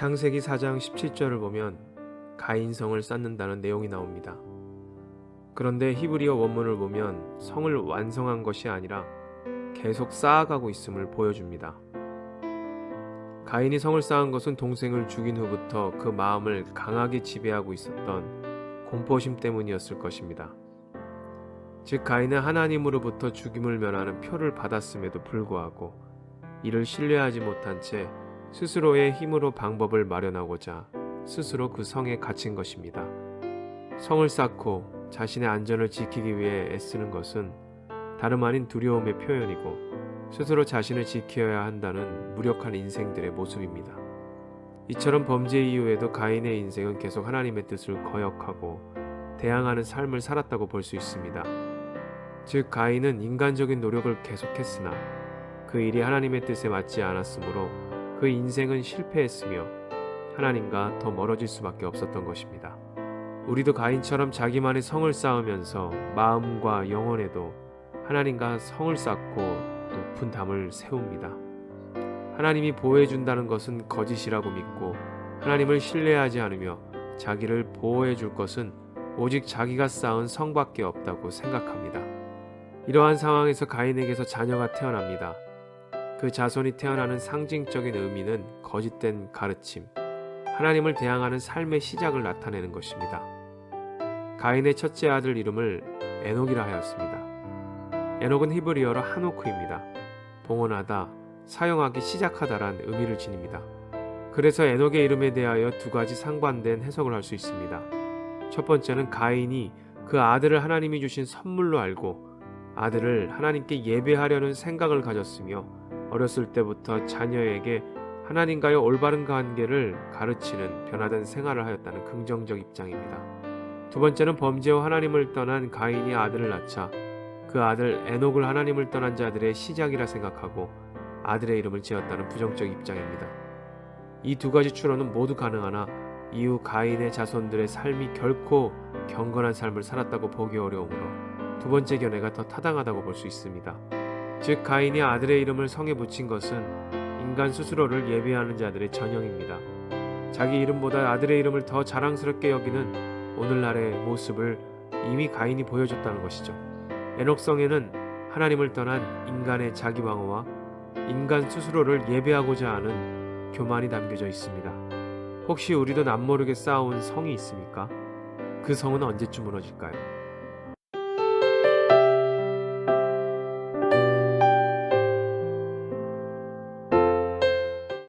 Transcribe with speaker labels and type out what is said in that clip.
Speaker 1: 창세기 4장 17절을 보면 가인성을 쌓는다는 내용이 나옵니다. 그런데 히브리어 원문을 보면 성을 완성한 것이 아니라 계속 쌓아가고 있음을 보여줍니다. 가인이 성을 쌓은 것은 동생을 죽인 후부터 그 마음을 강하게 지배하고 있었던 공포심 때문이었을 것입니다. 즉 가인은 하나님으로부터 죽임을 면하는 표를 받았음에도 불구하고 이를 신뢰하지 못한 채 스스로의 힘으로 방법을 마련하고자 스스로 그 성에 갇힌 것입니다. 성을 쌓고 자신의 안전을 지키기 위해 애쓰는 것은 다름 아닌 두려움의 표현이고 스스로 자신을 지켜야 한다는 무력한 인생들의 모습입니다. 이처럼 범죄 이후에도 가인의 인생은 계속 하나님의 뜻을 거역하고 대항하는 삶을 살았다고 볼 수 있습니다. 즉 가인은 인간적인 노력을 계속했으나 그 일이 하나님의 뜻에 맞지 않았으므로 그 인생은 실패했으며 하나님과 더 멀어질 수밖에 없었던 것입니다. 우리도 가인처럼 자기만의 성을 쌓으면서 마음과 영혼에도 하나님과 성을 쌓고 높은 담을 세웁니다. 하나님이 보호해준다는 것은 거짓이라고 믿고 하나님을 신뢰하지 않으며 자기를 보호해줄 것은 오직 자기가 쌓은 성밖에 없다고 생각합니다. 이러한 상황에서 가인에게서 자녀가 태어납니다. 그 자손이 태어나는 상징적인 의미는 거짓된 가르침, 하나님을 대항하는 삶의 시작을 나타내는 것입니다. 가인의 첫째 아들 이름을 에녹이라 하였습니다. 에녹은 히브리어로 하노크입니다. 봉헌하다, 사용하기 시작하다란 의미를 지닙니다. 그래서 에녹의 이름에 대하여 두 가지 상반된 해석을 할 수 있습니다. 첫 번째는 가인이 그 아들을 하나님이 주신 선물로 알고 아들을 하나님께 예배하려는 생각을 가졌으며 어렸을 때부터 자녀에게 하나님과의 올바른 관계를 가르치는 변화된 생활을 하였다는 긍정적 입장입니다. 두 번째는 범죄 후 하나님을 떠난 가인이 아들을 낳자 그 아들 에녹을 하나님을 떠난 자들의 시작이라 생각하고 아들의 이름을 지었다는 부정적 입장입니다. 이 두 가지 추론은 모두 가능하나 이후 가인의 자손들의 삶이 결코 경건한 삶을 살았다고 보기 어려우므로 두 번째 견해가 더 타당하다고 볼 수 있습니다. 즉 가인이 아들의 이름을 성에 붙인 것은 인간 스스로를 예배하는 자들의 전형입니다. 자기 이름보다 아들의 이름을 더 자랑스럽게 여기는 오늘날의 모습을 이미 가인이 보여줬다는 것이죠. 에녹성에는 하나님을 떠난 인간의 자기 방어와 인간 스스로를 예배하고자 하는 교만이 담겨져 있습니다. 혹시 우리도 남모르게 쌓아온 성이 있습니까? 그 성은 언제쯤 무너질까요?